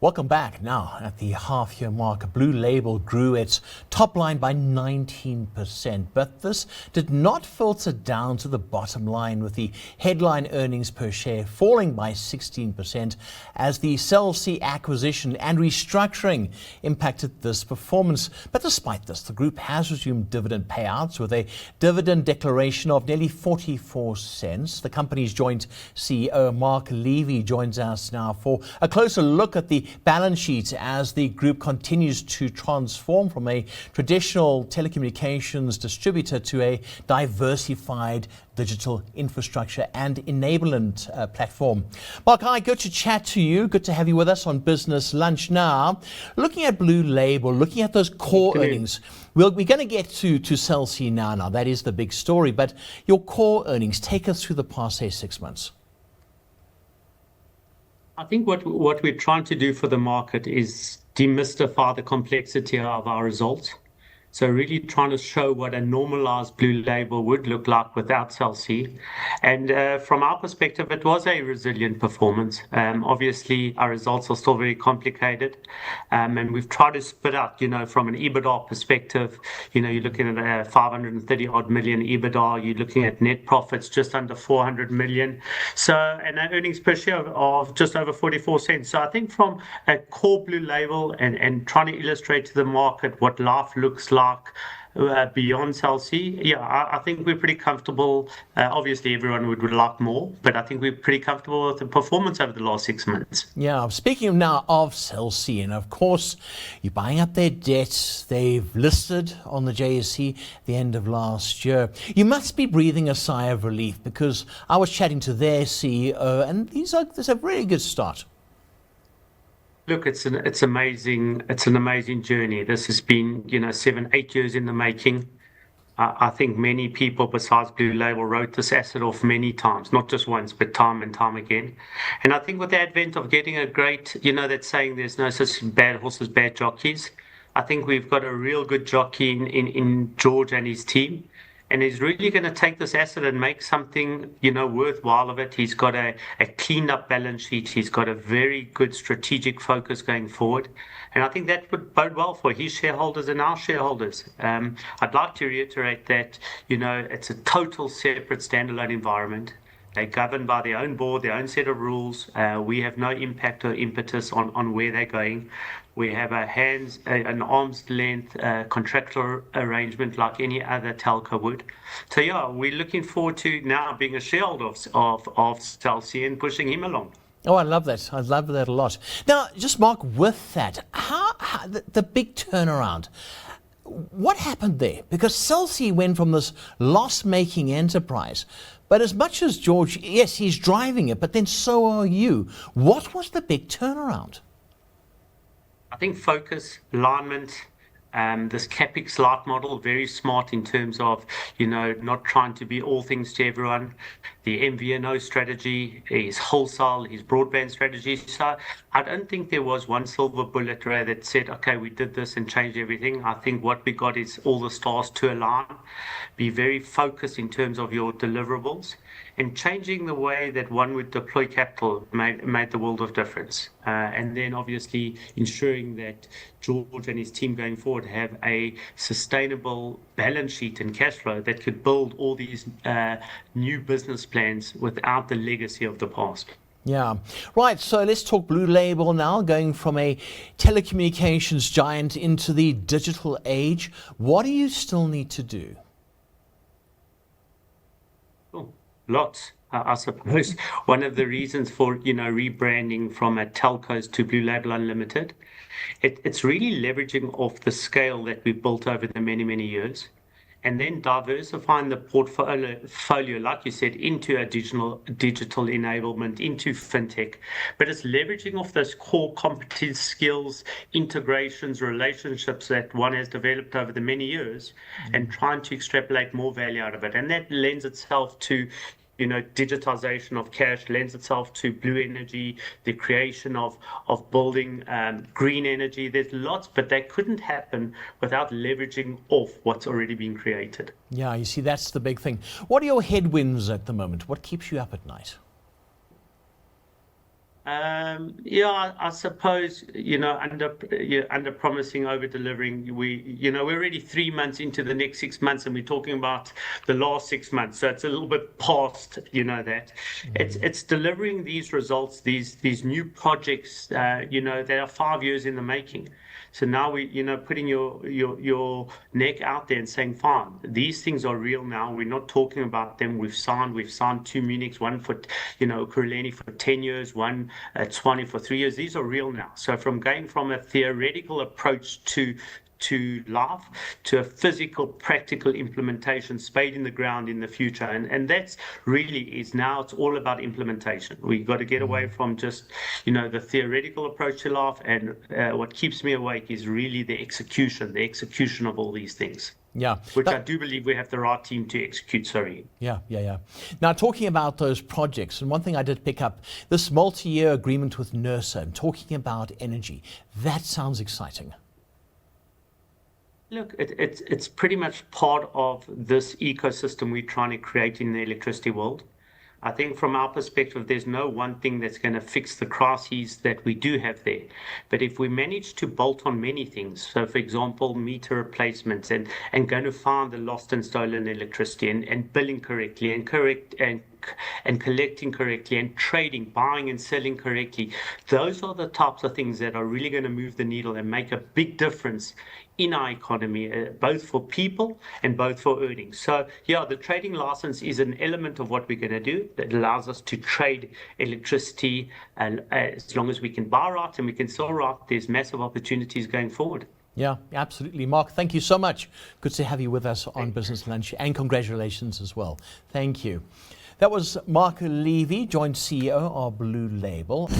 Welcome back. Now, at the half-year mark, Blu Label grew its top line by 19%, but this did not filter down to the bottom line, with the headline earnings per share falling by 16% as the Cell C acquisition and restructuring impacted this performance. But despite this, the group has resumed dividend payouts with a dividend declaration of nearly 44 cents. The company's joint CEO, Mark Levy, joins us now for a closer look at the balance sheet as the group continues to transform from a traditional telecommunications distributor to a diversified digital infrastructure and enablement platform. Mark, hi, good to chat to you. Good to have you with us on Business Lunch. Now, looking at Blu Label, looking at those core earnings, we're going to get to Cell C now. That is the big story, but your core earnings, take us through the past, say, 6 months. I think what we're trying to do for the market is demystify the complexity of our results. So really trying to show what a normalized Blu Label would look like without Cell C. And from our perspective, it was a resilient performance. Obviously, our results are still very complicated. And we've tried to split out, from an EBITDA perspective, you're looking at a 530 odd million EBITDA, you're looking at net profits just under 400 million. So, and an earnings per share of just over 44 cents. So I think from a core Blu Label and trying to illustrate to the market what life looks like beyond Cell C, I think we're pretty comfortable. Obviously, everyone would like more, but I think we're pretty comfortable with the performance over the last 6 months. Yeah, speaking now of Cell C, and of course, you're buying up their debt. They've listed on the JSE the end of last year. You must be breathing a sigh of relief, because I was chatting to their CEO, and there's a really good start. Look, it's an amazing journey. This has been 7-8 years in the making. I think many people besides Blu Label wrote this asset off many times, not just once, but time and time again. And I think with the advent of getting a great, that saying, there's no such bad horses, bad jockeys. I think we've got a real good jockey in George and his team. And he's really going to take this asset and make something, worthwhile of it. He's got a cleaned up balance sheet. He's got a very good strategic focus going forward. And I think that would bode well for his shareholders and our shareholders. I'd like to reiterate that, it's a total separate standalone environment. They're governed by their own board, their own set of rules. We have no impact or impetus on where they're going. We have an arm's length contractual arrangement like any other telco would. So we're looking forward to now being a shareholder of Cell C and pushing him along. Oh, I love that. I love that a lot. Now, just Mark, with that, how the big turnaround, what happened there? Because Cell C went from this loss-making enterprise, but as much as George, yes, he's driving it, but then so are you. What was the big turnaround? I think focus, alignment, this CapEx light model, very smart in terms of, not trying to be all things to everyone. The MVNO strategy, his wholesale, his broadband strategy. So I don't think there was one silver bullet that said, okay, we did this and changed everything. I think what we got is all the stars to align, be very focused in terms of your deliverables, and changing the way that one would deploy capital made the world of difference. And then obviously ensuring that George and his team going forward have a sustainable balance sheet and cash flow that could build all these new business plans without the legacy of the past. Yeah. Right. So let's talk Blu Label now, going from a telecommunications giant into the digital age. What do you still need to do? Lots. I suppose one of the reasons for rebranding from a telcos to Blu Label Unlimited, it's really leveraging off the scale that we've built over the many years, and then diversifying the portfolio, like you said, into a digital enablement, into fintech. But it's leveraging off those core competence, skills, integrations, relationships that one has developed over the many years, and trying to extrapolate more value out of it. And that lends itself to digitization of cash, lends itself to blue energy, the creation of building green energy. There's lots, but that couldn't happen without leveraging off what's already been created. Yeah, you see, that's the big thing. What are your headwinds at the moment? What keeps you up at night? Yeah, I suppose, under promising, over delivering. We're already 3 months into the next 6 months, and we're talking about the last 6 months. So it's a little bit past, that. It's delivering these results, these new projects, that are 5 years in the making. So now putting your neck out there and saying, fine, these things are real now. We're not talking about them. We've signed two Munichs, one for, Kuruleni for 10 years, one at Swanee for 3 years. These are real now. So from going from a theoretical approach to life, to a physical, practical implementation, spade in the ground in the future. And that's really is now it's all about implementation. We've got to get away from just, the theoretical approach to life. And what keeps me awake is really the execution of all these things. Yeah. Which I do believe we have the right team to execute, sorry. Yeah. Now, talking about those projects, and one thing I did pick up, this multi-year agreement with NERSA, and talking about energy, that sounds exciting. Look, it's pretty much part of this ecosystem we're trying to create in the electricity world. I think from our perspective, there's no one thing that's going to fix the crises that we do have there. But if we manage to bolt on many things, so for example, meter replacements and going to find the lost and stolen electricity and billing correctly and collecting correctly and trading, buying and selling correctly, those are the types of things that are really going to move the needle and make a big difference in our economy, both for people and both for earnings. So yeah, the trading license is an element of what we're going to do that allows us to trade electricity, and as long as we can buy right and we can sell right, there's massive opportunities going forward. Yeah, absolutely. Mark, thank you so much. Good to have you with us on Business Lunch, and congratulations as well. Thank you. That was Mark Levy, joint CEO of Blu Label.